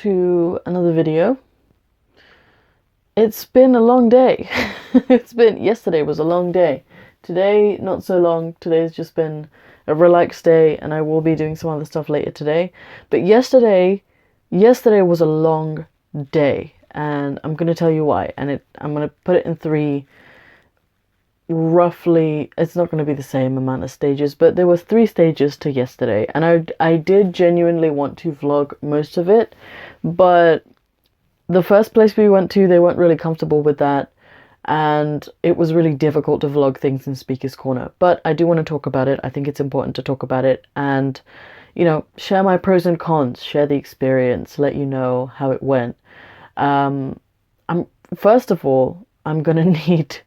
to another video. It's been a long day. Yesterday was a long day. Today, not so long. Today's just been a relaxed day, and I will be doing some other stuff later today. But yesterday was a long day, and I'm going to tell you why. And I'm going to put it in three, roughly, it's not going to be the same amount of stages, but there were 3 stages to yesterday, and I did genuinely want to vlog most of it, but the first place we went to, they weren't really comfortable with that, and it was really difficult to vlog things in Speaker's Corner. But I do want to talk about it. I think it's important to talk about it and, share my pros and cons, share the experience, let you know how it went. First of all, I'm gonna need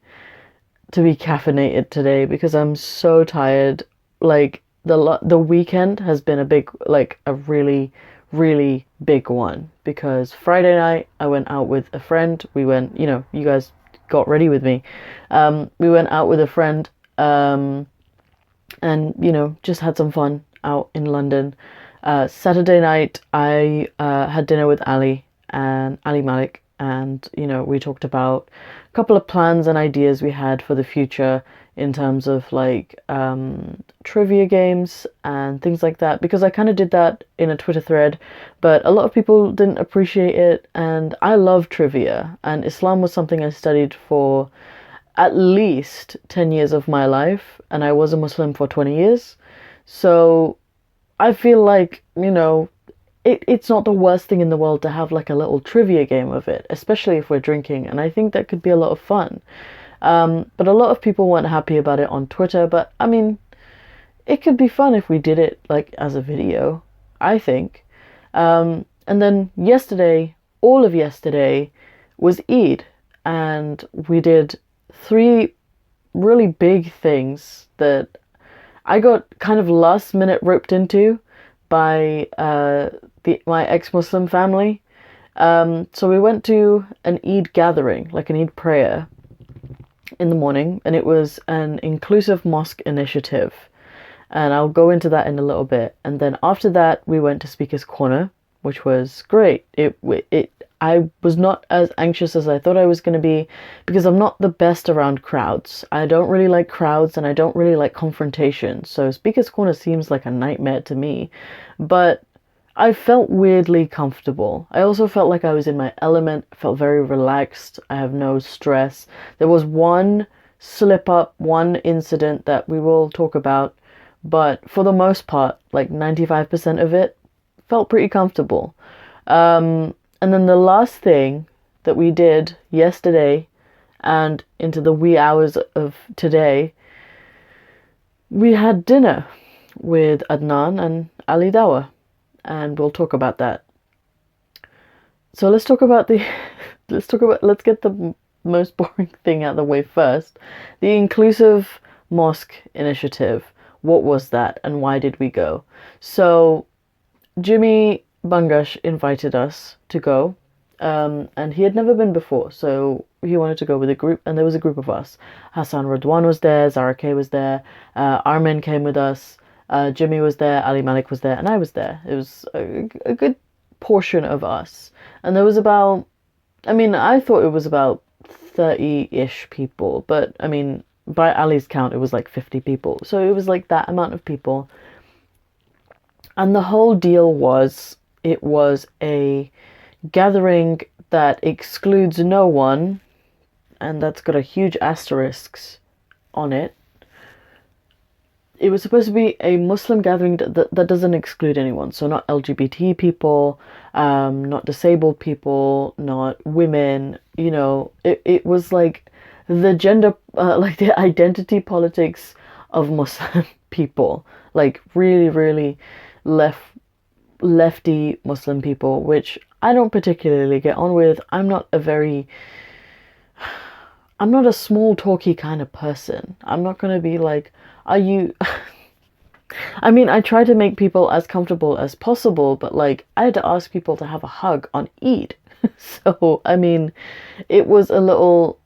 to be caffeinated today because I'm so tired. Like the weekend has been a really, really big one, because Friday night I went out with a friend. We went, you guys got ready with me. We went out with a friend, and just had some fun out in London. Saturday night I had dinner with Ali Malik, and we talked about a couple of plans and ideas we had for the future in terms of trivia games and things like that, because I kind of did that in a Twitter thread, but a lot of people didn't appreciate it. And I love trivia, and Islam was something I studied for at least 10 years of my life, and I was a Muslim for 20 years. So I feel like, it's not the worst thing in the world to have like a little trivia game of it, especially if we're drinking, and I think that could be a lot of fun. But a lot of people weren't happy about it on Twitter, but I mean, it could be fun if we did it like as a video, I think. And then all of yesterday was Eid, and we did 3 really big things that I got kind of last minute roped into by my ex-Muslim family. So we went to an Eid gathering, like an Eid prayer in the morning, and it was an inclusive mosque initiative, and I'll go into that in a little bit. And then after that we went to Speaker's Corner, which was great. I was not as anxious as I thought I was going to be, because I'm not the best around crowds. I don't really like crowds, and I don't really like confrontation. So Speaker's Corner seems like a nightmare to me. But I felt weirdly comfortable. I also felt like I was in my element. I felt very relaxed. I have no stress. There was one slip up, one incident that we will talk about, but for the most part, like 95% of it, felt pretty comfortable. And then the last thing that we did yesterday and into the wee hours of today, we had dinner with Adnan and Ali Dawah, and we'll talk about that. So let's get the most boring thing out of the way first. The inclusive mosque initiative. What was that, and why did we go? So Jimmy Bangash invited us to go, and he had never been before, so he wanted to go with a group, and there was a group of us. Hassan Radwan was there, Zara K was there, Armin came with us, Jimmy was there, Ali Malik was there, and I was there. It was a good portion of us, and there was about, I thought it was about 30-ish people, but by Ali's count it was like 50 people, so it was like that amount of people. And the whole deal was, it was a gathering that excludes no one, and that's got a huge asterisk on it. It was supposed to be a Muslim gathering that doesn't exclude anyone. So not LGBT people, not disabled people, not women, it was like the gender, like the identity politics of Muslim people, like really, really lefty Muslim people, which I don't particularly get on with. I'm not a small talky kind of person. I'm not going to be like, are you... I try to make people as comfortable as possible, but like, I had to ask people to have a hug on Eid. So, it was a little...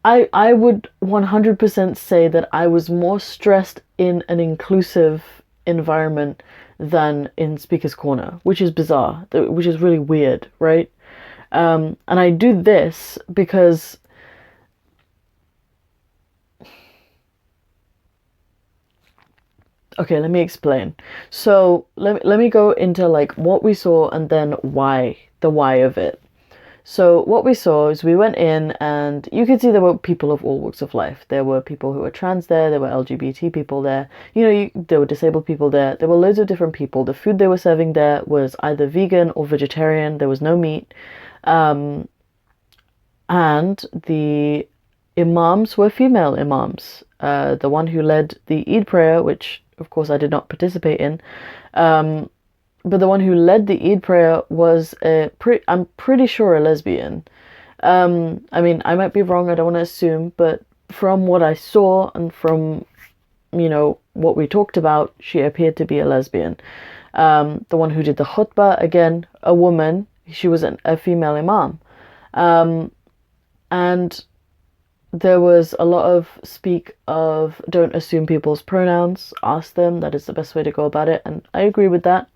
I would 100% say that I was more stressed in an inclusive environment than in Speaker's Corner, which is bizarre, which is really weird, right? And I do this because okay, let me explain. So let me go into like what we saw and then the why of it. So what we saw is we went in and you could see there were people of all walks of life. There were people who were trans there were LGBT people there, there were disabled people there were loads of different people. The food they were serving there was either vegan or vegetarian, there was no meat. And the imams were female imams. The one who led the Eid prayer, which of course I did not participate in, but the one who led the Eid prayer was I'm pretty sure a lesbian. I mean, I might be wrong, I don't want to assume, but from what I saw and from, what we talked about, she appeared to be a lesbian. The one who did the khutbah, again, a woman, she was a female imam. And there was a lot of speak of don't assume people's pronouns, ask them, that is the best way to go about it, and I agree with that.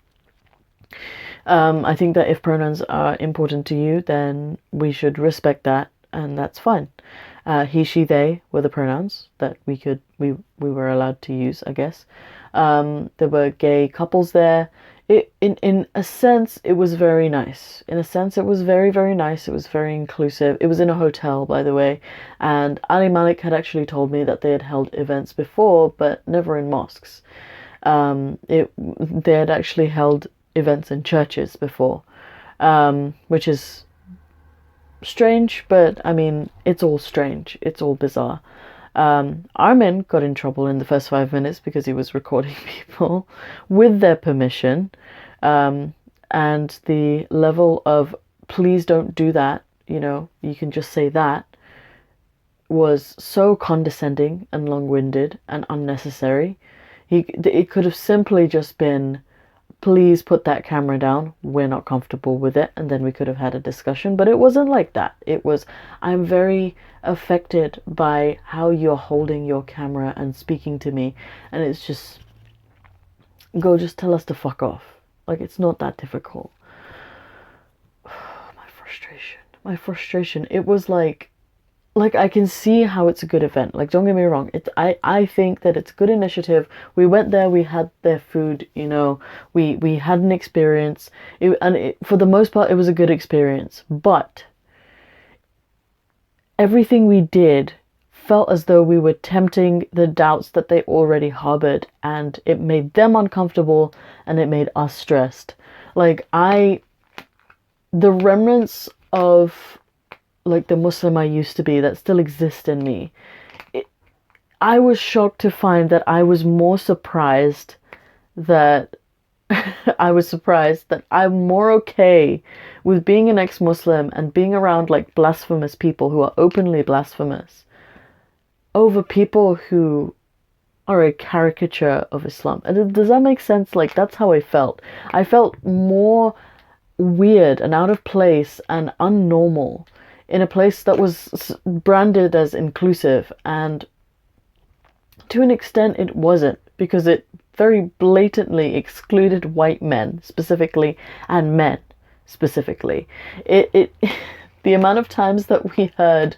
I think that if pronouns are important to you, then we should respect that, and that's fine. He, she, they were the pronouns that we were allowed to use, I guess. There were gay couples there. In a sense, it was very nice. In a sense, it was very, very nice. It was very inclusive. It was in a hotel, by the way. And Ali Malik had actually told me that they had held events before, but never in mosques. They had actually held events in churches before, which is strange, but I mean, it's all strange. It's all bizarre. Armin got in trouble in the first 5 minutes because he was recording people with their permission. And the level of please don't do that, you can just say that, was so condescending and long-winded and unnecessary. It could have simply just been, please put that camera down, we're not comfortable with it, and then we could have had a discussion. But it wasn't like that. It was, I'm very affected by how you're holding your camera and speaking to me, and it's just, go just tell us to fuck off. Like, it's not that difficult. My frustration, it was like I can see how it's a good event. Like, don't get me wrong. I think that it's a good initiative. We went there, we had their food, we had an experience. For the most part, it was a good experience. But everything we did felt as though we were tempting the doubts that they already harbored. And it made them uncomfortable and it made us stressed. Like, the remnants of like the Muslim I used to be that still exist in me, I was shocked to find that I was more surprised that I'm more okay with being an ex-Muslim and being around like blasphemous people who are openly blasphemous over people who are a caricature of Islam. And does that make sense? Like, that's how I felt. I felt more weird and out of place and unnormal in a place that was branded as inclusive, and to an extent it wasn't, because it very blatantly excluded white men specifically and men specifically. The amount of times that we heard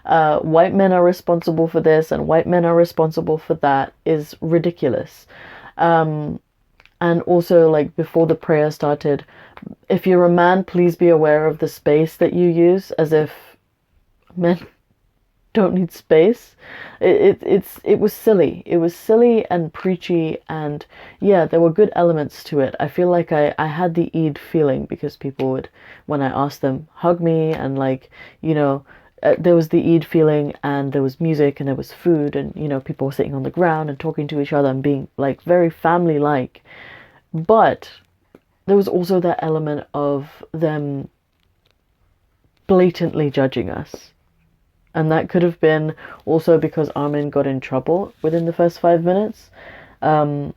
white men are responsible for this and white men are responsible for that is ridiculous. And also, like, before the prayer started, if you're a man, please be aware of the space that you use, as if men don't need space. It was silly. It was silly and preachy, and yeah, there were good elements to it. I feel like I had the Eid feeling, because people would, when I asked them, hug me, and like, there was the Eid feeling, and there was music, and there was food, and people were sitting on the ground and talking to each other and being like very family-like. But there was also that element of them blatantly judging us. And that could have been also because Armin got in trouble within the first 5 minutes. And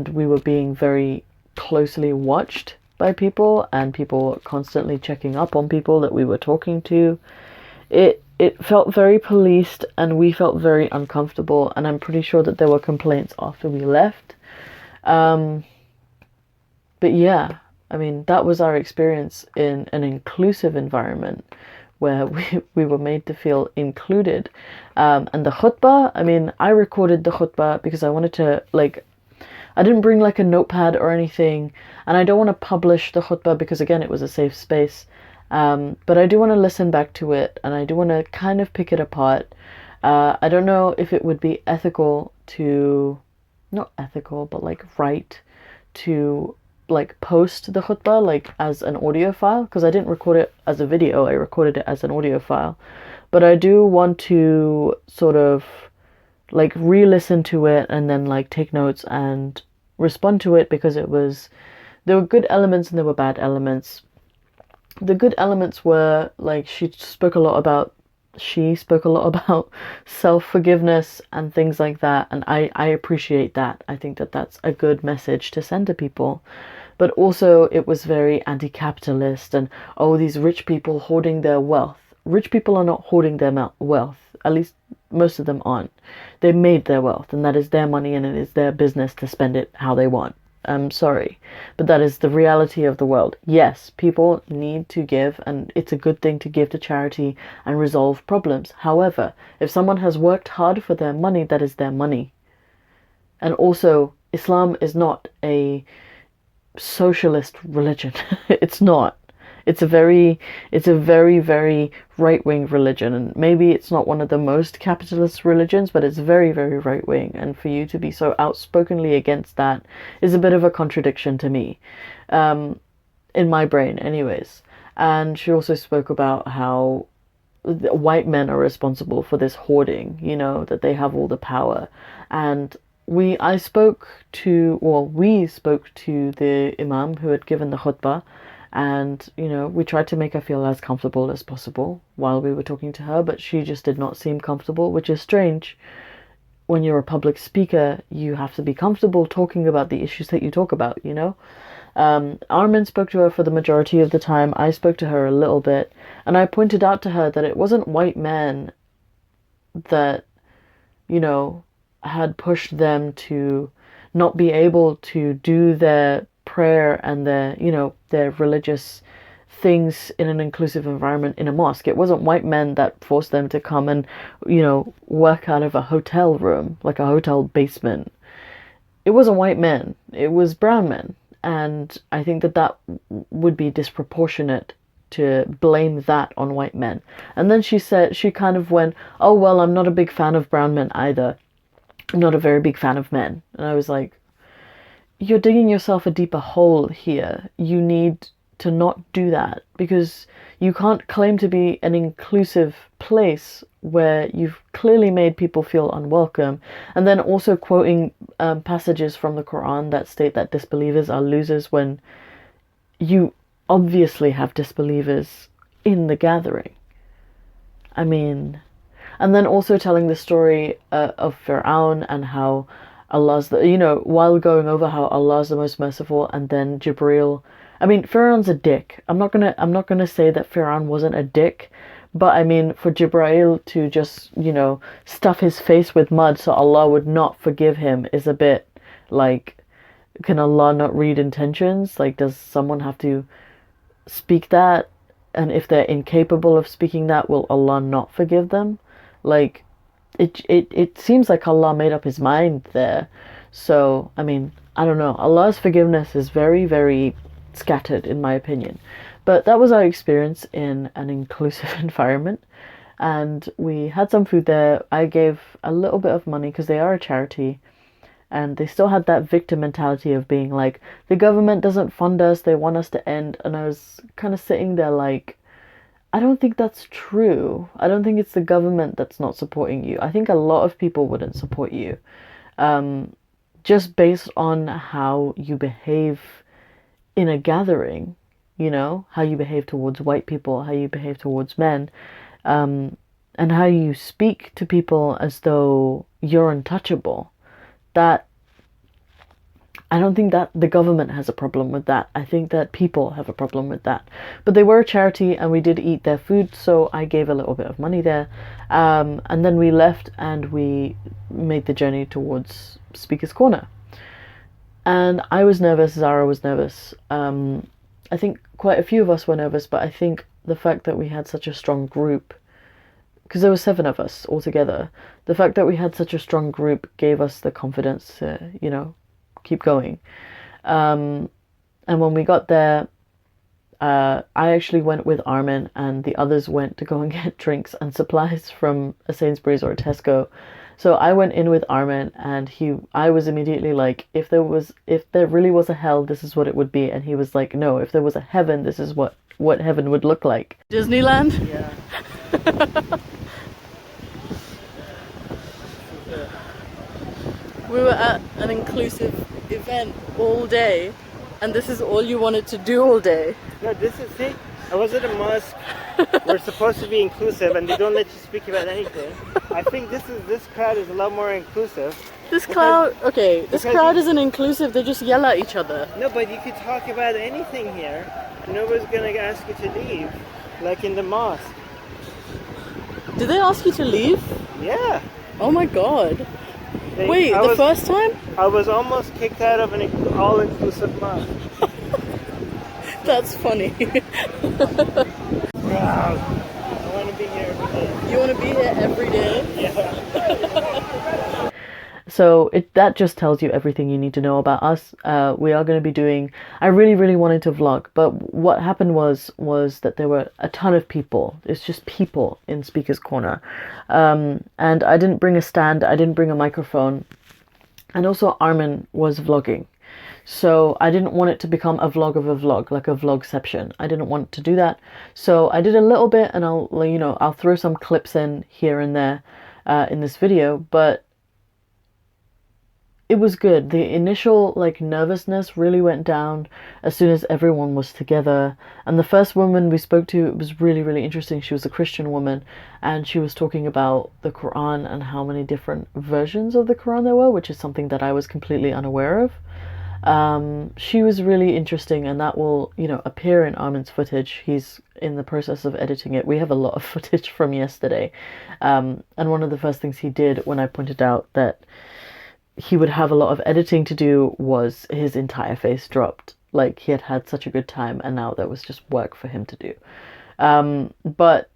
we were being very closely watched by people, and people were constantly checking up on people that we were talking to. It felt very policed, and we felt very uncomfortable, and I'm pretty sure that there were complaints after we left. But yeah, I mean, that was our experience in an inclusive environment where we were made to feel included. And the khutbah, I mean, I recorded the khutbah because I wanted to, like, I didn't bring like a notepad or anything, and I don't want to publish the khutbah because, again, it was a safe space. But I do want to listen back to it, and I do want to kind of pick it apart. I don't know if it would be ethical to, not ethical, but like right to like post the khutbah like as an audio file, because I didn't record it as a video, I recorded it as an audio file. But I do want to sort of like re-listen to it and then like take notes and respond to it, because there were good elements and there were bad elements. The good elements were like she spoke a lot about self-forgiveness and things like that, and I appreciate that. I think that that's a good message to send to people. But also it was very anti-capitalist, and oh, these rich people hoarding their wealth. Rich people are not hoarding their wealth, at least most of them aren't. They made their wealth, and that is their money, and it is their business to spend it how they want. I'm sorry, but that is the reality of the world. Yes, people need to give, and it's a good thing to give to charity and resolve problems. However, if someone has worked hard for their money, that is their money. And also, Islam is not a socialist religion. It's not. It's a very, very right-wing religion, and maybe it's not one of the most capitalist religions, but it's very, very right-wing, and for you to be so outspokenly against that is a bit of a contradiction to me, in my brain anyways. And she also spoke about how white men are responsible for this hoarding, you know, that they have all the power. And we spoke to the imam who had given the khutbah, and, you know, we tried to make her feel as comfortable as possible while we were talking to her, but she just did not seem comfortable, which is strange. When you're a public speaker, you have to be comfortable talking about the issues that you talk about, you know? Armin spoke to her for the majority of the time. I spoke to her a little bit, and I pointed out to her that it wasn't white men that, you know, had pushed them to not be able to do their prayer and their religious things in an inclusive environment in a mosque. It wasn't white men that forced them to come and, you know, work out of a hotel room, like a hotel basement. It wasn't white men, it was brown men. And I think that would be disproportionate to blame that on white men. And then she kind of went, oh, well, I'm not a big fan of brown men either. I'm not a very big fan of men. And I was like, you're digging yourself a deeper hole here. You need to not do that, because you can't claim to be an inclusive place where you've clearly made people feel unwelcome, and then also quoting passages from the Quran that state that disbelievers are losers, when you obviously have disbelievers in the gathering. I mean, and then also telling the story of Fir'aun and how Allah's while going over how Allah's the most merciful, and then Jibreel. I mean, Fir'aun's a dick. I'm not gonna say that Fir'aun wasn't a dick, but I mean, for Jibreel to just, you know, stuff his face with mud so Allah would not forgive him is a bit like, can Allah not read intentions? Like, does someone have to speak that? And if they're incapable of speaking that, will Allah not forgive them? Like, it seems like Allah made up his mind there. So, I mean, I don't know. Allah's forgiveness is very, very scattered, in my opinion. But that was our experience in an inclusive environment. And we had some food there. I gave a little bit of money because they are a charity. And they still had that victim mentality of being like, the government doesn't fund us, they want us to end. And I was kind of sitting there like, I don't think that's true. I don't think it's the government that's not supporting you. I think a lot of people wouldn't support you. Just based on how you behave in a gathering, you know, how you behave towards white people, how you behave towards men, and how you speak to people as though you're untouchable. That, I don't think that the government has a problem with that. I think that people have a problem with that. But they were a charity and we did eat their food, so I gave a little bit of money there. And then we left and we made the journey towards Speaker's Corner. And I was nervous, Zara was nervous. I think quite a few of us were nervous, but I think the fact that we had such a strong group, because there were 7 of us altogether, the fact that we had such a strong group gave us the confidence to, you know, keep going. And when we got there, I actually went with Armin, and the others went to go and get drinks and supplies from a Sainsbury's or a Tesco. So I went in with Armin, and I was immediately like, if there really was a hell, this is what it would be. And he was like, no, if there was a heaven, this is what heaven would look like. Disneyland? Yeah. We were at an inclusive event all day, and this is all you wanted to do all day. No, this is it. I was at a mosque. We're supposed to be inclusive, and they don't let you speak about anything. I think this crowd is a lot more inclusive. This crowd isn't inclusive. They just yell at each other. No, but you could talk about anything here. Nobody's gonna ask you to leave, like in the mosque. Did they ask you to leave? Yeah. Oh my god. Wait, first time? I was almost kicked out of an all-inclusive mosque. That's funny. Wow. I want to be here every day. You want to be here every day? Yeah. So that just tells you everything you need to know about us. We are going to be doing... I really, really wanted to vlog, but what happened was that there were a ton of people. It's just people in Speaker's Corner. And I didn't bring a stand. I didn't bring a microphone. And also Armin was vlogging. So I didn't want it to become a vlog of a vlog, like a vlogception. I didn't want to do that. So I did a little bit, and I'll throw some clips in here and there in this video, but it was good. The initial nervousness really went down as soon as everyone was together. And the first woman we spoke to, it was really, really interesting. She was a Christian woman, and she was talking about the Quran and how many different versions of the Quran there were, which is something that I was completely unaware of. She was really interesting, and that will, appear in Armin's footage. He's in the process of editing it. We have a lot of footage from yesterday. And one of the first things he did when I pointed out that he would have a lot of editing to do was his entire face dropped. Like, he had had such a good time, and now there was just work for him to do. But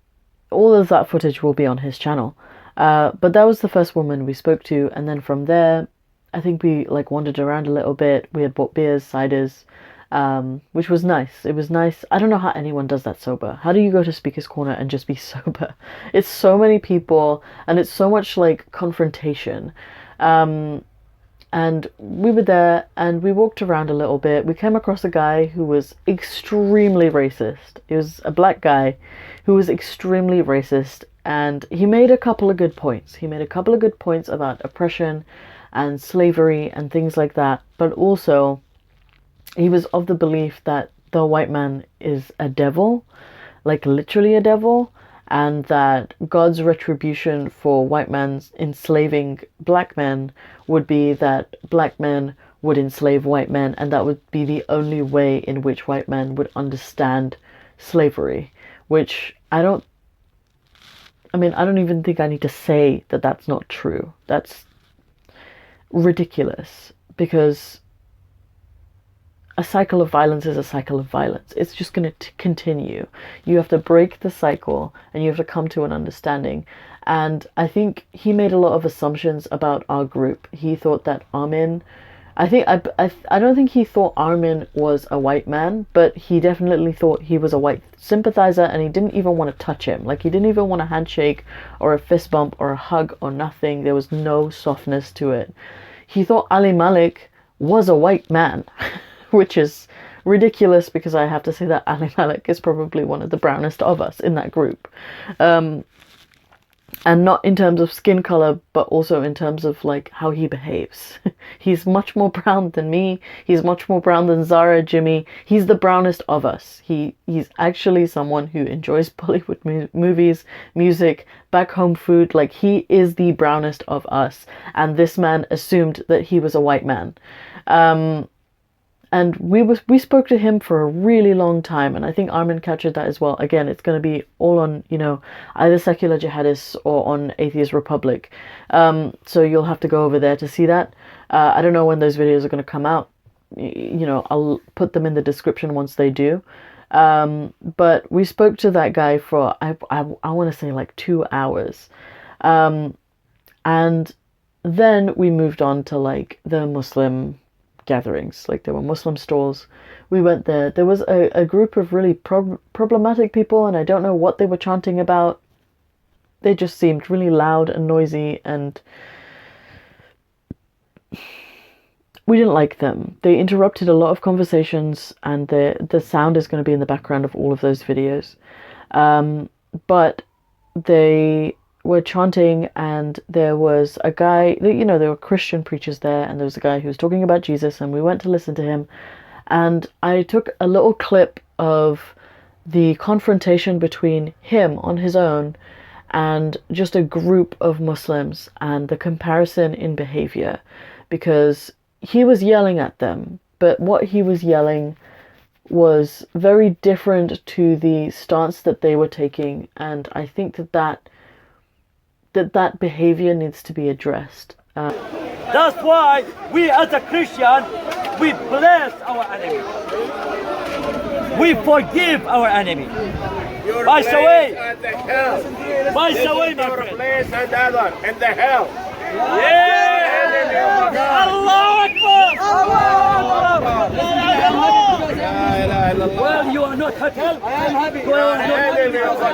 all of that footage will be on his channel. But that was the first woman we spoke to, and then from there, I think we wandered around a little bit. We had bought beers, ciders, which was nice. It was nice. I don't know how anyone does that sober. How do you go to Speaker's Corner and just be sober? It's so many people, and it's so much confrontation. And we were there, and we walked around a little bit. We came across a guy who was extremely racist. He was a black guy who was extremely racist, and he made a couple of good points. He made a couple of good points about oppression and slavery and things like that, but also he was of the belief that the white man is a devil, literally a devil, and that God's retribution for white man's enslaving black men would be that black men would enslave white men, and that would be the only way in which white men would understand slavery, which I don't even think I need to say that that's not true. That's ridiculous, because a cycle of violence is a cycle of violence. It's just going to continue. You have to break the cycle, and you have to come to an understanding. And I think he made a lot of assumptions about our group. He thought that Armin... I don't think he thought Armin was a white man, but he definitely thought he was a white sympathizer, and he didn't even want to touch him. He didn't even want a handshake or a fist bump or a hug or nothing. There was no softness to it. He thought Ali Malik was a white man, which is ridiculous, because I have to say that Ali Malik is probably one of the brownest of us in that group. And not in terms of skin color, but also in terms of how he behaves. He's much more brown than me. He's much more brown than Zara, Jimmy. He's the brownest of us. He's actually someone who enjoys Bollywood movies, music, back home food. He is the brownest of us. And this man assumed that he was a white man. And we spoke to him for a really long time, and I think Armin captured that as well. Again, it's going to be all on, either Secular Jihadists or on Atheist Republic. So you'll have to go over there to see that. I don't know when those videos are going to come out, I'll put them in the description once they do. But we spoke to that guy for I want to say like 2 hours. And then we moved on to like the Muslim gatherings. Like there were Muslim stalls. We went there. There was a group of really problematic people, and I don't know what they were chanting about. They just seemed really loud and noisy, and we didn't like them. They interrupted a lot of conversations, and the sound is going to be in the background of all of those videos. But they were chanting, and there was a guy, there were Christian preachers there, and there was a guy who was talking about Jesus, and we went to listen to him. And I took a little clip of the confrontation between him on his own and just a group of Muslims, and the comparison in behavior, because he was yelling at them, but what he was yelling was very different to the stance that they were taking, and I think that behavior needs to be addressed. That's why we as a Christian, we bless our enemy. We forgive our enemy. By the way, my friend. Place and other in the hell. Yeah! Allah Akbar! Well, you are not happy. I am happy. You are not happy. You are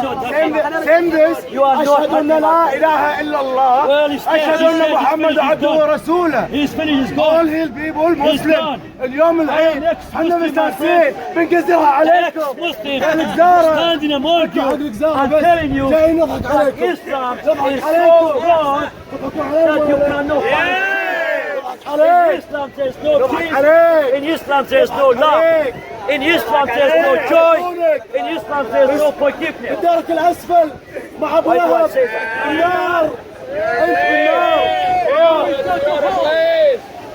not happy. Send this. You are not أشهد أن لا إله إلا الله. أشهد أن محمد عبده ورسوله. He's finished. He's All gone. his people Muslim. اليوم العيد احنا مستانسين بنقزرها عليكم. Standing among you. I'm telling you, جاي نضحك عليكم. Islam is so wrong that you cannot find. In Islam there's no peace. In Islam there's no love. In Islam there's no joy. In Islam there's no forgiveness. الدرك الأسفل مع أبو لهب النار. أنت بالنار.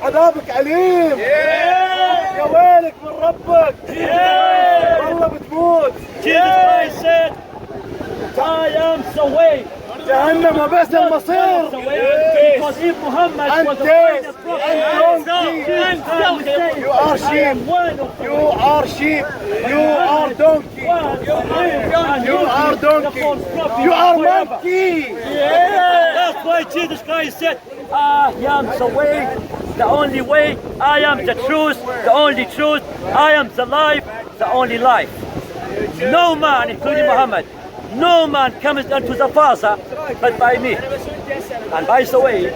عذابك عليم. يا ويلك من ربك. والله بتموت. Jesus Christ said, I am the way. جهنم وبئس المصير. Because if Muhammad was a great prophet, You are sheep. You are sheep. You are donkey. You are donkey. You are monkey. That's why Jesus Christ said, I am the way, the only way. I am the truth, the only truth. I am the life, the only life. No man, including Muhammad, no man comes unto the Father but by me. And by the way,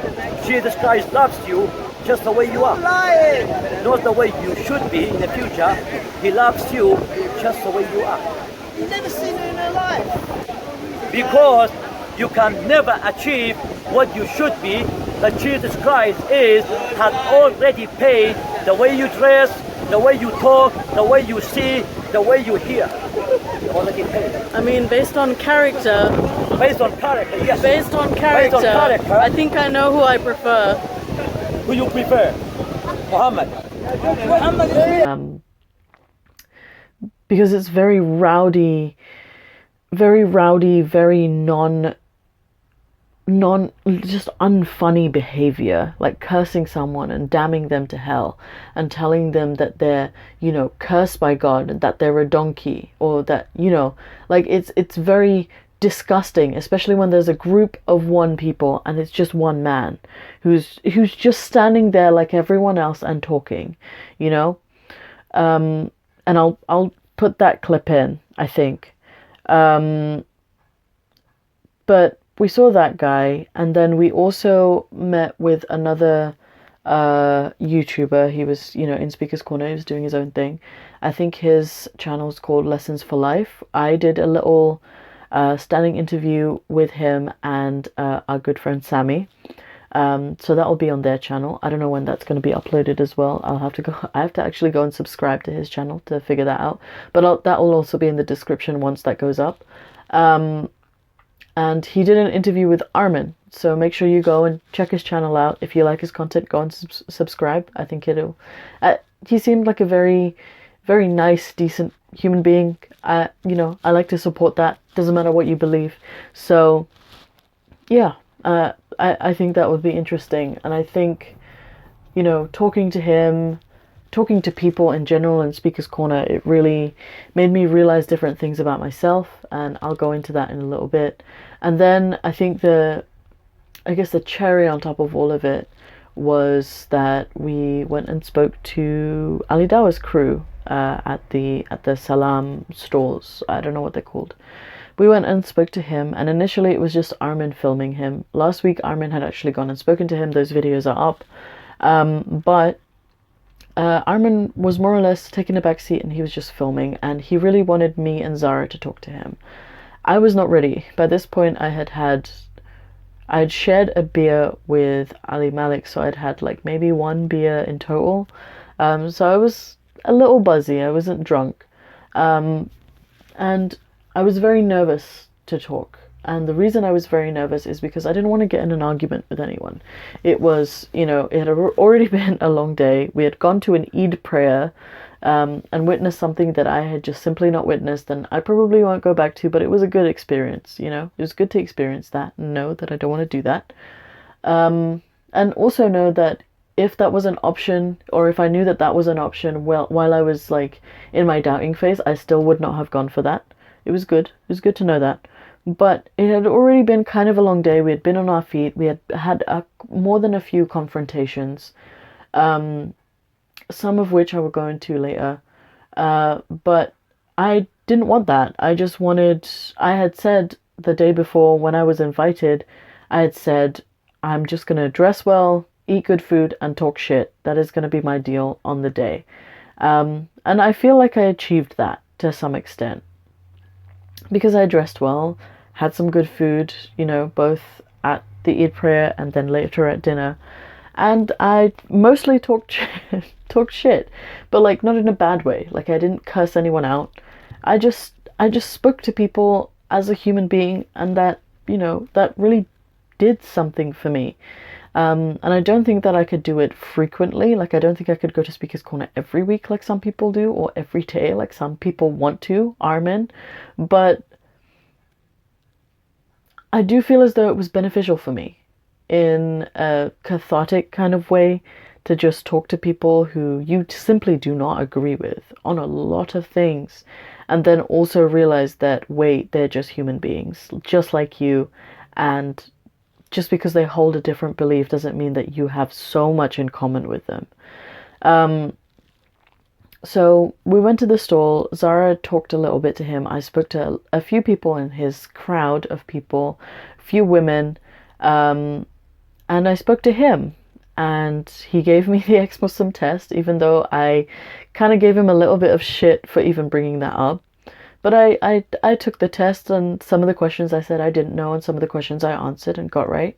Jesus Christ loves you just the way you are. Not the way you should be in the future. He loves you just the way you are. You've never seen it in your life. Because you can never achieve what you should be, that Jesus Christ has already paid the way you dress, the way you talk, the way you see, the way you hear. Already paid. I mean, based on character, Based on character, yes. based on character, I think I know who I prefer. Who you prefer? Muhammad. Because it's very rowdy, very just unfunny behavior, like cursing someone and damning them to hell and telling them that they're, cursed by God and that they're a donkey, or that, like it's very disgusting, especially when there's a group of one people and it's just one man who's just standing there like everyone else and talking, and I'll put that clip in, I think. But we saw that guy, and then we also met with another YouTuber. He was, in Speaker's Corner. He was doing his own thing. I think his channel's called Lessons for Life. I did a little standing interview with him and our good friend Sammy. So that will be on their channel. I don't know when that's going to be uploaded as well. I have to actually go and subscribe to his channel to figure that out. But that will also be in the description once that goes up. And he did an interview with Armin. So make sure you go and check his channel out. If you like his content, go and subscribe. I think it'll... he seemed like a very, very nice, decent human being. I like to support that. Doesn't matter what you believe. So, yeah. I think that would be interesting. And I think, you know, talking to him, talking to people in general in Speaker's Corner, it really made me realize different things about myself, and I'll go into that in a little bit. And then I think I guess the cherry on top of all of it was that we went and spoke to Ali Dawah's crew at the Salam stalls. I don't know what they're called. We went and spoke to him, and initially it was just Armin filming him. Last week Armin had actually gone and spoken to him. Those videos are up. But Armin was more or less taking a back seat, and he was just filming, and he really wanted me and Zara to talk to him. I was not ready. By this point I had shared a beer with Ali Malik, so I'd had like maybe one beer in total. So I was a little buzzy. I wasn't drunk. And I was very nervous to talk. And the reason I was very nervous is because I didn't want to get in an argument with anyone. It was, you know, it had already been a long day. We had gone to an Eid prayer and witnessed something that I had just simply not witnessed, and I probably won't go back to, but it was a good experience, you know? It was good to experience that and know that I don't want to do that. And also know that if that was an option, or if I knew that that was an option while I was like in my doubting phase, I still would not have gone for that. It was good. It was good to know that. But it had already been kind of a long day. We had been on our feet. We had had more than a few confrontations, some of which I will go into later. But I didn't want that. I had said the day before when I was invited, I had said, I'm just going to dress well, eat good food, and talk shit. That is going to be my deal on the day. And I feel like I achieved that to some extent. Because I dressed well, had some good food, you know, both at the Eid prayer and then later at dinner. And I mostly talked shit, but like not in a bad way. Like I didn't curse anyone out. I just spoke to people as a human being, and that, you know, that really did something for me. And I don't think that I could do it frequently. Like I don't think I could go to Speaker's Corner every week like some people do, or every day like some people want to, Armin. But I do feel as though it was beneficial for me in a cathartic kind of way to just talk to people who you simply do not agree with on a lot of things, and then also realize that, wait, they're just human beings, just like you, and just because they hold a different belief doesn't mean that you have so much in common with them. So we went to the stall. Zara talked a little bit to him. I spoke to a few people in his crowd of people, a few women, and I spoke to him. And he gave me the ExMuslim test, even though I kind of gave him a little bit of shit for even bringing that up. But I took the test, and some of the questions I said I didn't know, and some of the questions I answered and got right.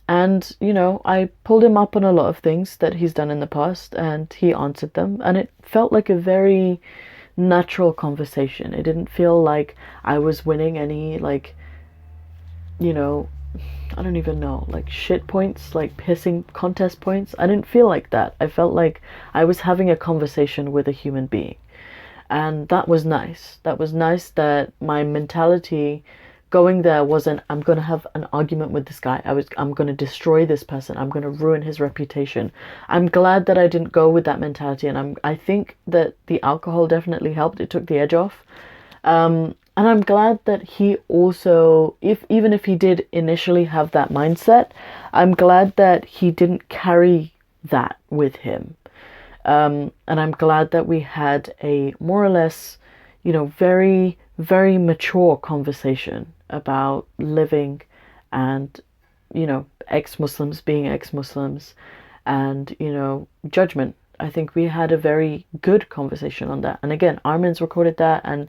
And, you know, I pulled him up on a lot of things that he's done in the past, and he answered them. And it felt like a very natural conversation. It didn't feel like I was winning any, like, you know, I don't even know, like shit points, like pissing contest points. I didn't feel like that. I felt like I was having a conversation with a human being. And that was nice. That was nice that my mentality going there wasn't, I'm going to have an argument with this guy. I'm going to destroy this person. I'm going to ruin his reputation. I'm glad that I didn't go with that mentality. And I think that the alcohol definitely helped. It took the edge off. And I'm glad that he also, even if he did initially have that mindset, I'm glad that he didn't carry that with him. And I'm glad that we had a more or less, you know, very, very mature conversation about living and, you know, ex-Muslims being ex-Muslims and, you know, judgment. I think we had a very good conversation on that. And again, Armin's recorded that, and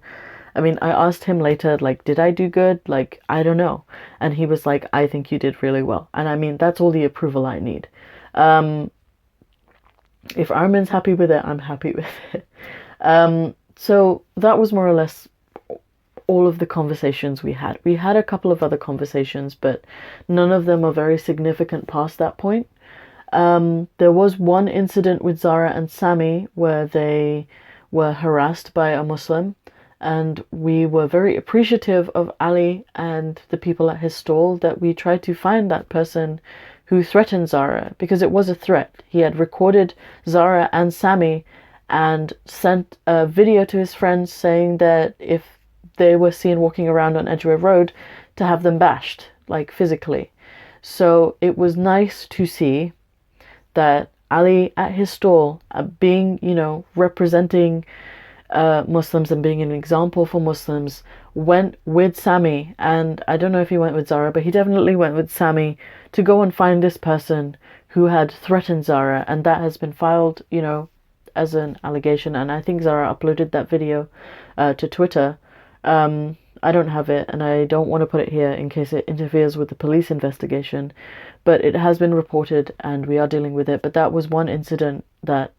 I mean, I asked him later, like, did I do good? Like, I don't know. And he was like, I think you did really well. And I mean, that's all the approval I need. If Armin's happy with it, I'm happy with it. So that was more or less all of the conversations we had. We had a couple of other conversations, but none of them are very significant past that point. There was one incident with Zara and Sami where they were harassed by a Muslim, and we were very appreciative of Ali and the people at his stall that we tried to find that person who threatened Zara, because it was a threat. He had recorded Zara and Sammy and sent a video to his friends saying that if they were seen walking around on Edgware Road, to have them bashed, like physically. So it was nice to see that Ali at his stall, being, representing Muslims and being an example for Muslims, went with Sammy, and I don't know if he went with Zara, but he definitely went with Sammy to go and find this person who had threatened Zara, and that has been filed, as an allegation, and I think Zara uploaded that video to Twitter. I don't have it, and I don't want to put it here in case it interferes with the police investigation, but it has been reported and we are dealing with it. But that was one incident that,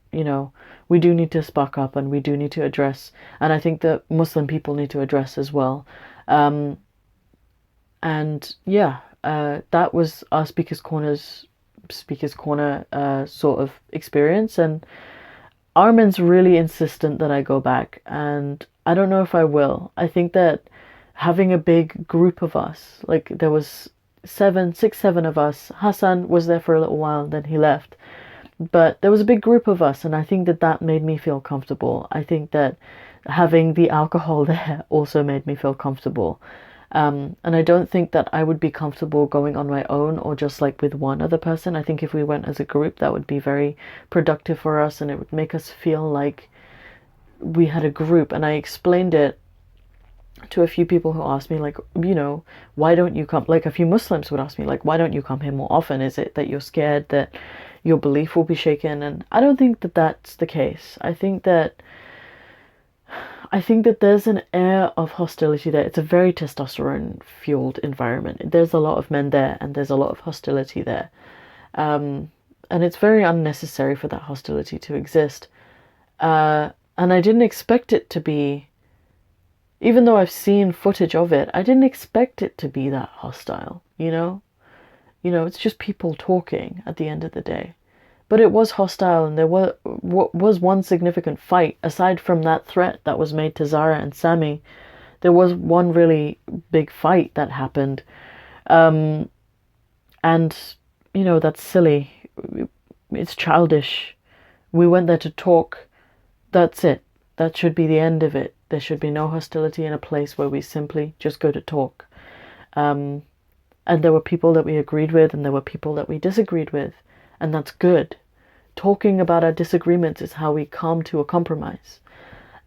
we do need to spark up and we do need to address, and I think that Muslim people need to address as well. And yeah, that was our Speaker's Corner sort of experience, and Armin's really insistent that I go back, and I don't know if I will. I think that having a big group of us, like there was 7 of us. Hassan was there for a little while, then he left. But there was a big group of us, and I think that that made me feel comfortable. I think that having the alcohol there also made me feel comfortable. And I don't think that I would be comfortable going on my own or just like with one other person. I think if we went as a group, that would be very productive for us, and it would make us feel like we had a group. And I explained it to a few people who asked me, like, why don't you come? Like, a few Muslims would ask me, like, why don't you come here more often? Is it that you're scared that your belief will be shaken? And I don't think that that's the case. I think that there's an air of hostility there. It's a very testosterone-fueled environment. There's a lot of men there, and there's a lot of hostility there. And it's very unnecessary for that hostility to exist. And I didn't expect it to be, even though I've seen footage of it, I didn't expect it to be that hostile, it's just people talking at the end of the day. But it was hostile, and there was one significant fight. Aside from that threat that was made to Zara and Sammy, there was one really big fight that happened. And, that's silly. It's childish. We went there to talk. That's it. That should be the end of it. There should be no hostility in a place where we simply just go to talk. And there were people that we agreed with, and there were people that we disagreed with. And that's good. Talking about our disagreements is how we come to a compromise.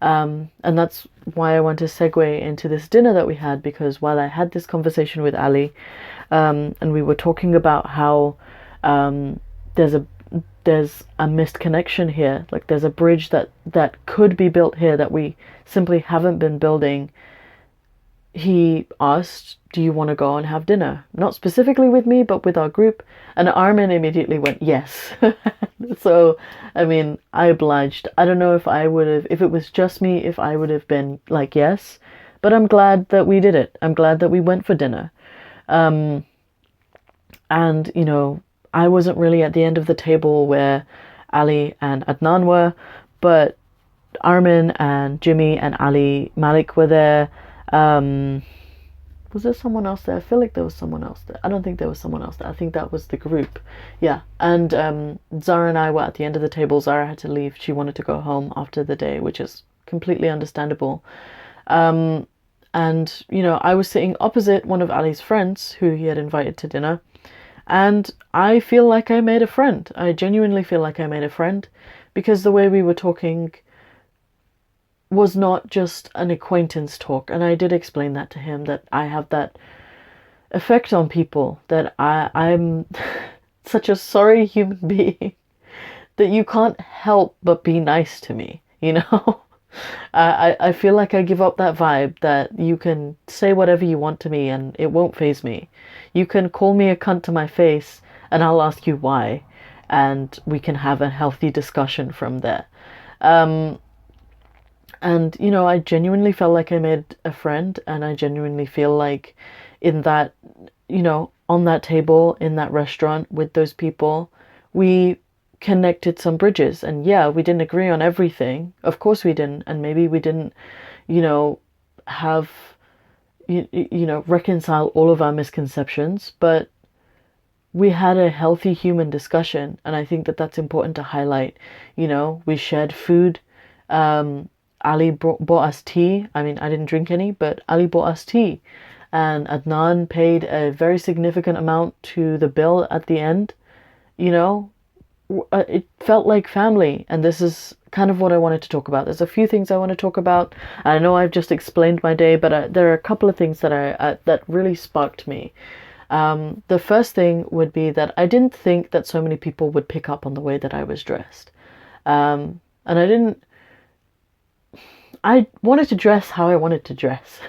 And that's why I want to segue into this dinner that we had, because while I had this conversation with Ali, and we were talking about how there's a missed connection here, like there's a bridge that could be built here that we simply haven't been building, he asked, do you want to go and have dinner? Not specifically with me, but with our group. And Armin immediately went, yes. So, I obliged. I don't know if I would have, if it was just me, if I would have been like, yes. But I'm glad that we did it. I'm glad that we went for dinner. And, I wasn't really at the end of the table where Ali and Adnan were, but Armin and Jimmy and Ali Malik were there. Was there someone else there? I feel like there was someone else there. I don't think there was someone else there. I think that was the group. Yeah. And Zara and I were at the end of the table. Zara had to leave. She wanted to go home after the day, which is completely understandable. And, I was sitting opposite one of Ali's friends who he had invited to dinner. And I feel like I made a friend. I genuinely feel like I made a friend, because the way we were talking was not just an acquaintance talk. And I did explain that to him, that I have that effect on people, that I'm such a sorry human being that you can't help but be nice to me, I feel like I give up that vibe that you can say whatever you want to me and it won't faze me. You can call me a cunt to my face and I'll ask you why, and we can have a healthy discussion from there. And, I genuinely felt like I made a friend, and I genuinely feel like in that, on that table, in that restaurant with those people, we connected some bridges. And yeah, we didn't agree on everything. Of course we didn't. And maybe we didn't, reconcile all of our misconceptions, but we had a healthy human discussion, and I think that that's important to highlight. You know, we shared food. Ali bought us tea. I mean, I didn't drink any, but Ali bought us tea. And Adnan paid a very significant amount to the bill at the end. You know, it felt like family. And this is kind of what I wanted to talk about. There's a few things I want to talk about. I know I've just explained my day, but there are a couple of things that that really sparked me. The first thing would be that I didn't think that so many people would pick up on the way that I was dressed. And I wanted to dress how I wanted to dress.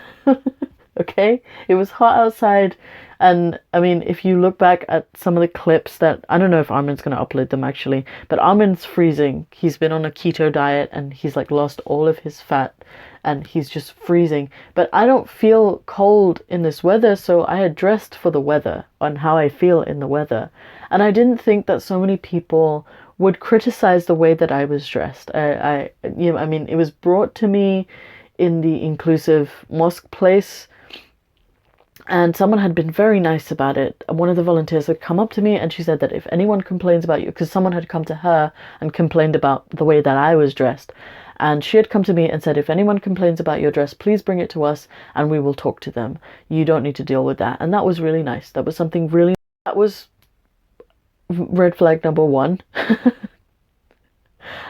Okay? It was hot outside. And I mean, if you look back at some of the clips that, I don't know if Armin's going to upload them actually, but Armin's freezing. He's been on a keto diet and he's like lost all of his fat and he's just freezing. But I don't feel cold in this weather, so I had dressed for the weather and how I feel in the weather. And I didn't think that so many people would criticize the way that I was dressed. I mean, it was brought to me in the inclusive mosque place, and someone had been very nice about it. One of the volunteers had come up to me and she said that if anyone complains about you, because someone had come to her and complained about the way that I was dressed, and she had come to me and said, if anyone complains about your dress, please bring it to us and we will talk to them. You don't need to deal with that. And that was really nice. That was something really, that was red flag number one.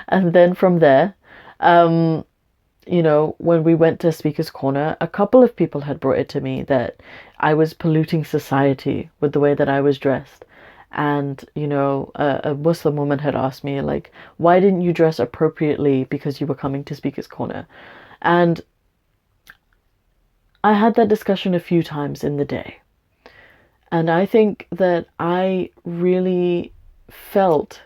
And then from there, you know, when we went to Speaker's Corner, a couple of people had brought it to me that I was polluting society with the way that I was dressed. And, you know, a Muslim woman had asked me, like, why didn't you dress appropriately because you were coming to Speaker's Corner? And I had that discussion a few times in the day. And I think that I really felt,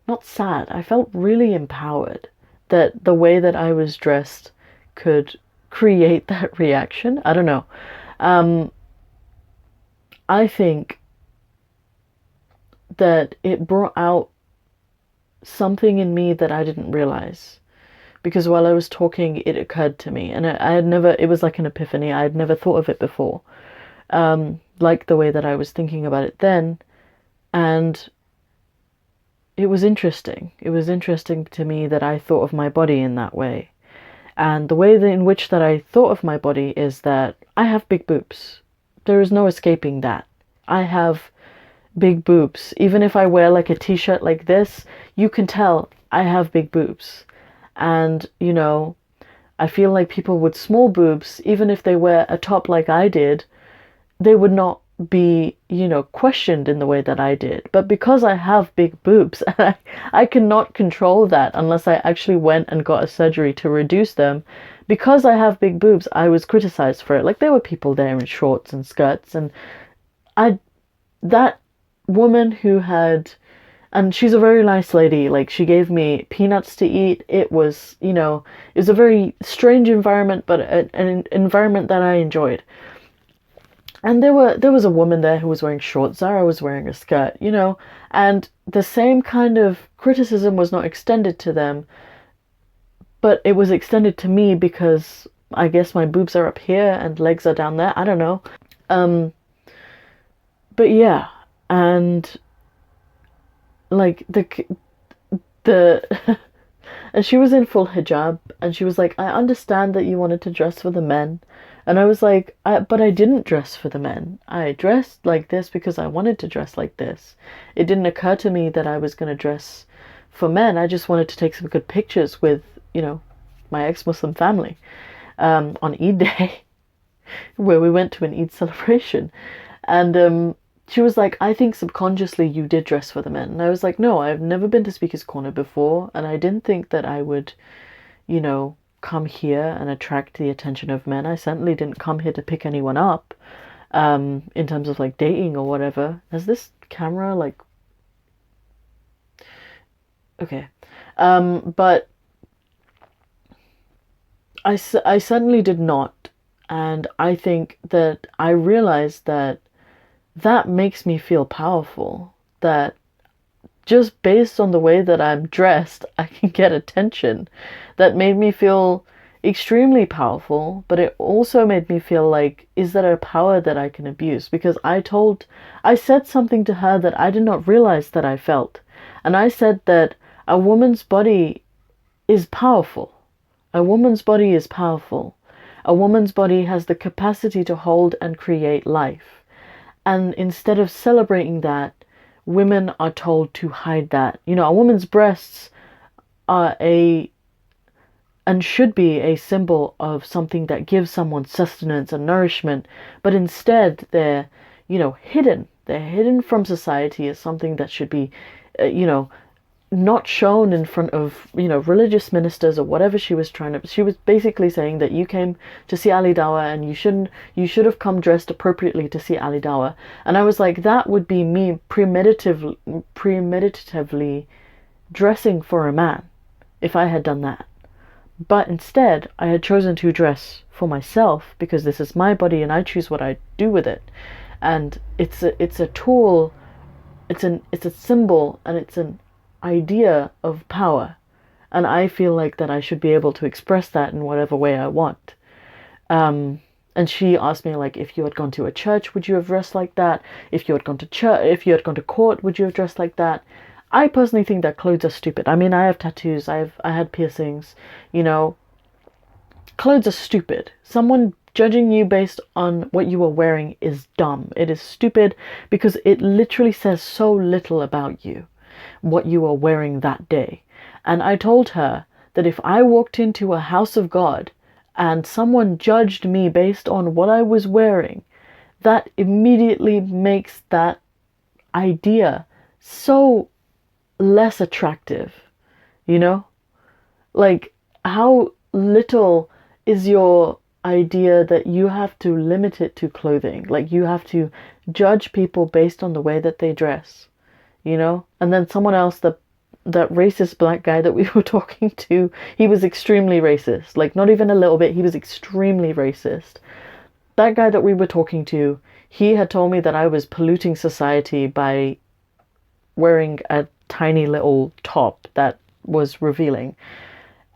not sad, I felt really empowered that the way that I was dressed could create that reaction. I don't know. I think that it brought out something in me that I didn't realize. Because while I was talking, it occurred to me. And I had never, it was like an epiphany. I had never thought of it before. Like the way that I was thinking about it then. And it was interesting. It was interesting to me that I thought of my body in that way. And the way in which that I thought of my body is that I have big boobs. There is no escaping that. I have big boobs. Even if I wear like a t-shirt like this, you can tell I have big boobs. And, you know, I feel like people with small boobs, even if they wear a top like I did, they would not be, you know, questioned in the way that I did. But because I have big boobs, I cannot control that unless I actually went and got a surgery to reduce them. Because I have big boobs, I was criticized for it. Like, there were people there in shorts and skirts, and that woman who had, and she's a very nice lady, like, she gave me peanuts to eat. It was, you know, it was a very strange environment, but an environment that I enjoyed. And there was a woman there who was wearing shorts. Zara was wearing a skirt, you know, and the same kind of criticism was not extended to them, but it was extended to me because I guess my boobs are up here and legs are down there. I don't know. But yeah, and like the and she was in full hijab, and she was like, I understand that you wanted to dress for the men. And I was like, but I didn't dress for the men. I dressed like this because I wanted to dress like this. It didn't occur to me that I was going to dress for men. I just wanted to take some good pictures with, you know, my ex-Muslim family on Eid Day, where we went to an Eid celebration. And she was like, I think subconsciously you did dress for the men. And I was like, no, I've never been to Speaker's Corner before. And I didn't think that I would, you know, come here and attract the attention of men. I certainly didn't come here to pick anyone up in terms of like dating or whatever. Is this camera like okay? But I certainly did not, and I think that I realized that makes me feel powerful, that just based on the way that I'm dressed, I can get attention. That made me feel extremely powerful, but it also made me feel like, is that a power that I can abuse? Because I said something to her that I did not realize that I felt. And I said that a woman's body is powerful. A woman's body is powerful. A woman's body has the capacity to hold and create life. And instead of celebrating that, women are told to hide that. You know, a woman's breasts are and should be a symbol of something that gives someone sustenance and nourishment, but instead they're, hidden. They're hidden from society as something that should be, not shown in front of, religious ministers or whatever she was basically saying that you came to see Ali Dawah and you should have come dressed appropriately to see Ali Dawah. And I was like, that would be me premeditatively dressing for a man if I had done that. But instead, I had chosen to dress for myself because this is my body and I choose what I do with it. And it's a tool, it's a symbol, and it's an idea of power. And I feel like that I should be able to express that in whatever way I want. And she asked me, like, if you had gone to a church, would you have dressed like that? If you had gone to court, would you have dressed like that? I personally think that clothes are stupid. I mean, I have tattoos, I had piercings, Clothes are stupid. Someone judging you based on what you are wearing is dumb. It is stupid because it literally says so little about you, what you are wearing that day. And I told her that if I walked into a house of God and someone judged me based on what I was wearing, that immediately makes that idea so less attractive, Like, how little is your idea that you have to limit it to clothing? Like, you have to judge people based on the way that they dress, And then someone else, that racist black guy that we were talking to, he was extremely racist. Like, not even a little bit, he was extremely racist. That guy that we were talking to, he had told me that I was polluting society by wearing a tiny little top that was revealing.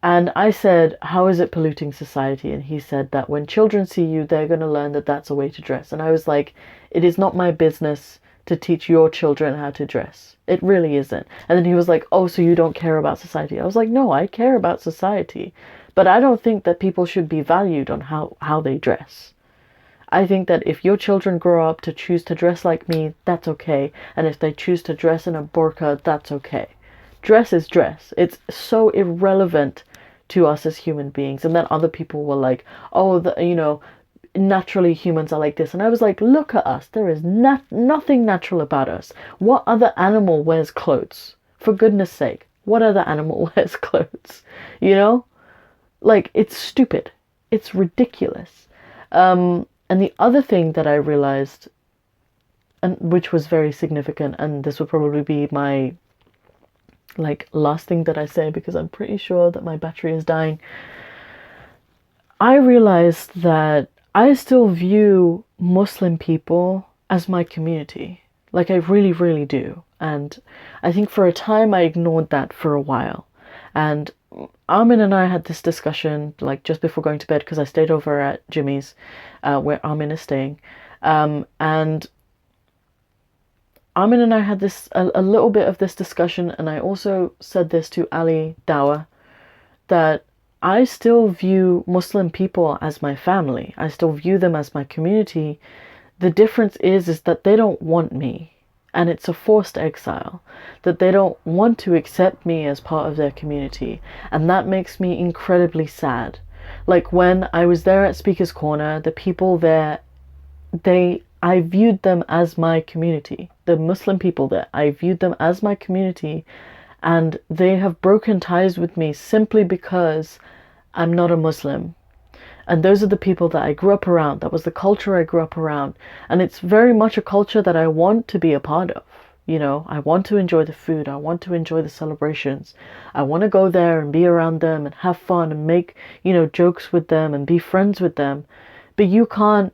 And I said, how is it polluting society? And he said that when children see you, they're going to learn that that's a way to dress. And I was like, it is not my business to teach your children how to dress. It really isn't. And then he was like, oh, so you don't care about society? I was like, no, I care about society. But I don't think that people should be valued on how they dress. I think that if your children grow up to choose to dress like me, that's okay. And if they choose to dress in a burqa, that's okay. Dress is dress. It's so irrelevant to us as human beings. And then other people were like, oh, naturally humans are like this. And I was like, look at us. There is nothing natural about us. What other animal wears clothes? For goodness sake, what other animal wears clothes? Like, it's stupid. It's ridiculous. And the other thing that I realized, and which was very significant, and this will probably be my last thing that I say because I'm pretty sure that my battery is dying. I realized that I still view Muslim people as my community. Like, I really, really do. And I think for a time I ignored that for a while. And Armin and I had this discussion just before going to bed because I stayed over at Jimmy's, where Armin is staying. And Armin and I had a little bit of this discussion, and I also said this to Ali Dawah, that I still view Muslim people as my family. I still view them as my community. The difference is that they don't want me. And it's a forced exile, that they don't want to accept me as part of their community. And that makes me incredibly sad. Like, when I was there at Speaker's Corner, the people there, I viewed them as my community. The Muslim people there, I viewed them as my community. And they have broken ties with me simply because I'm not a Muslim. And those are the people that I grew up around. That was the culture I grew up around. And it's very much a culture that I want to be a part of. I want to enjoy the food. I want to enjoy the celebrations. I want to go there and be around them and have fun and make, jokes with them and be friends with them. But you can't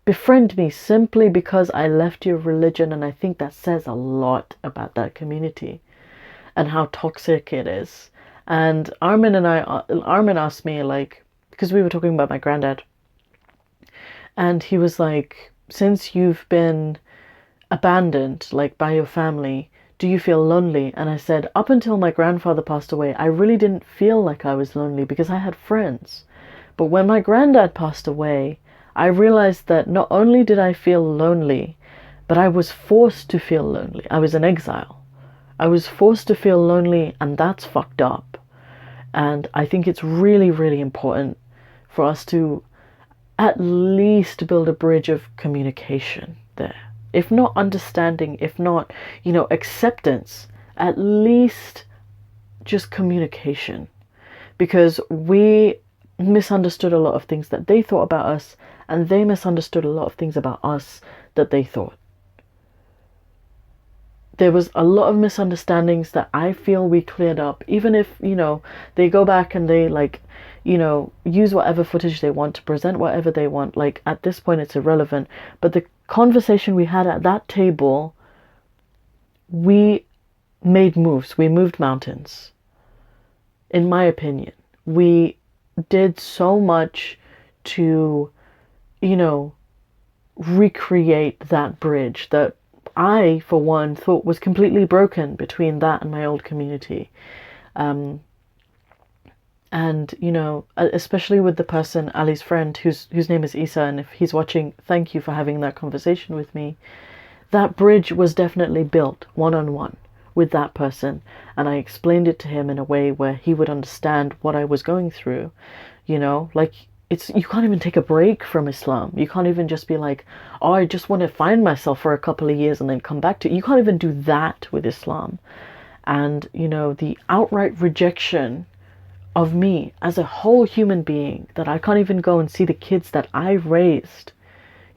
befriend me simply because I left your religion. And I think that says a lot about that community and how toxic it is. And Armin asked me, because we were talking about my granddad. And he was like, since you've been abandoned, like by your family, do you feel lonely? And I said, up until my grandfather passed away, I really didn't feel like I was lonely because I had friends. But when my granddad passed away, I realized that not only did I feel lonely, but I was forced to feel lonely. I was in exile. I was forced to feel lonely, and that's fucked up. And I think it's really, really important for us to at least build a bridge of communication there. If not understanding, if not, acceptance, at least just communication. Because we misunderstood a lot of things that they thought about us, and they misunderstood a lot of things about us that they thought. There was a lot of misunderstandings that I feel we cleared up, even if, they go back and they use whatever footage they want to present whatever they want. Like, at this point it's irrelevant. But the conversation we had at that table, we made moves. We moved mountains. In my opinion, we did so much to, recreate that bridge that I, for one, thought was completely broken between that and my old community. And, especially with the person, Ali's friend, whose name is Isa, and if he's watching, thank you for having that conversation with me. That bridge was definitely built one-on-one with that person, and I explained it to him in a way where he would understand what I was going through. You can't even take a break from Islam. You can't even just be like, oh, I just want to find myself for a couple of years and then come back to it. You can't even do that with Islam. And, the outright rejection of me as a whole human being, that I can't even go and see the kids that I raised,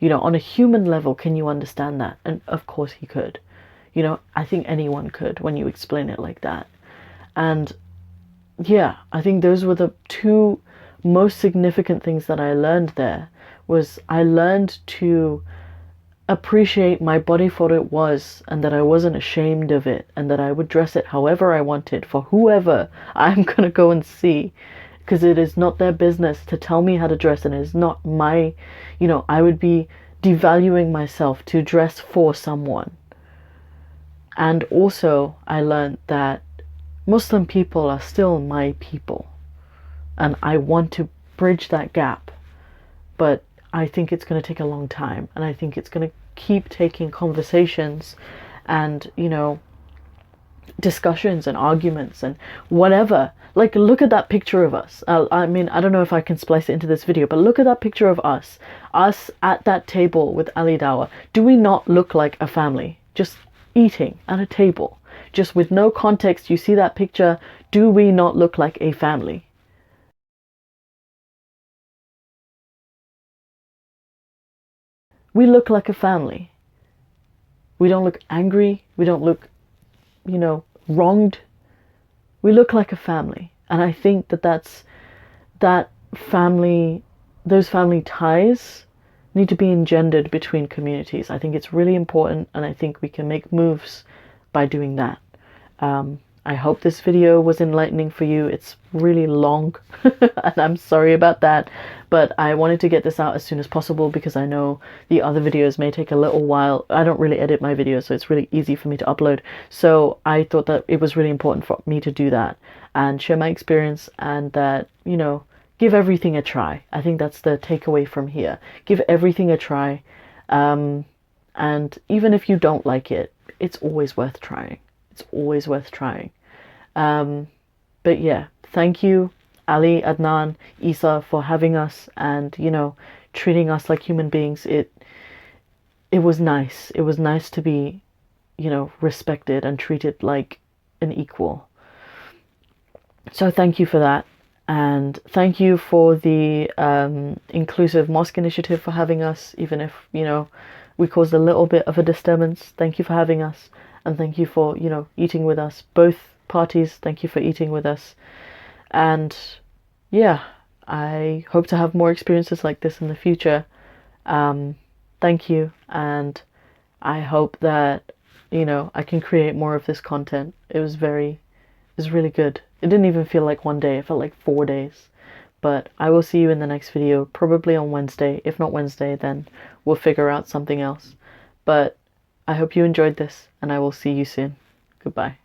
on a human level, can you understand that? And of course he could. I think anyone could when you explain it like that. And yeah, I think those were the two most significant things that I learned there. Was I learned to appreciate my body for what it was, and that I wasn't ashamed of it, and that I would dress it however I wanted for whoever I'm gonna go and see, because it is not their business to tell me how to dress, and it is not my, I would be devaluing myself to dress for someone. And also I learned that Muslim people are still my people, and I want to bridge that gap, but I think it's going to take a long time, and I think it's going to keep taking conversations and, discussions and arguments and whatever. Like, look at that picture of us. I mean, I don't know if I can splice it into this video, but look at that picture of us at that table with Ali Dawah. Do we not look like a family? Just eating at a table, just with no context. You see that picture. Do we not look like a family? We look like a family. We don't look angry. We don't look, wronged. We look like a family. And I think that family, those family ties need to be engendered between communities. I think it's really important, and I think we can make moves by doing that. I hope this video was enlightening for you. It's really long, and I'm sorry about that, but I wanted to get this out as soon as possible because I know the other videos may take a little while. I don't really edit my videos, so it's really easy for me to upload. So I thought that it was really important for me to do that and share my experience, and that, give everything a try. I think that's the takeaway from here. Give everything a try. And even if you don't like it, it's always worth trying. It's always worth trying. But yeah, thank you, Ali, Adnan, Isa, for having us and, treating us like human beings. It was nice. It was nice to be, respected and treated like an equal. So thank you for that. And thank you for the Inclusive Mosque Initiative for having us, even if, we caused a little bit of a disturbance. Thank you for having us. And thank you for, eating with us. Both parties, thank you for eating with us. And yeah, I hope to have more experiences like this in the future. Thank you. And I hope that, I can create more of this content. It was really good. It didn't even feel like one day. It felt like 4 days. But I will see you in the next video, probably on Wednesday. If not Wednesday, then we'll figure out something else. But I hope you enjoyed this, and I will see you soon. Goodbye.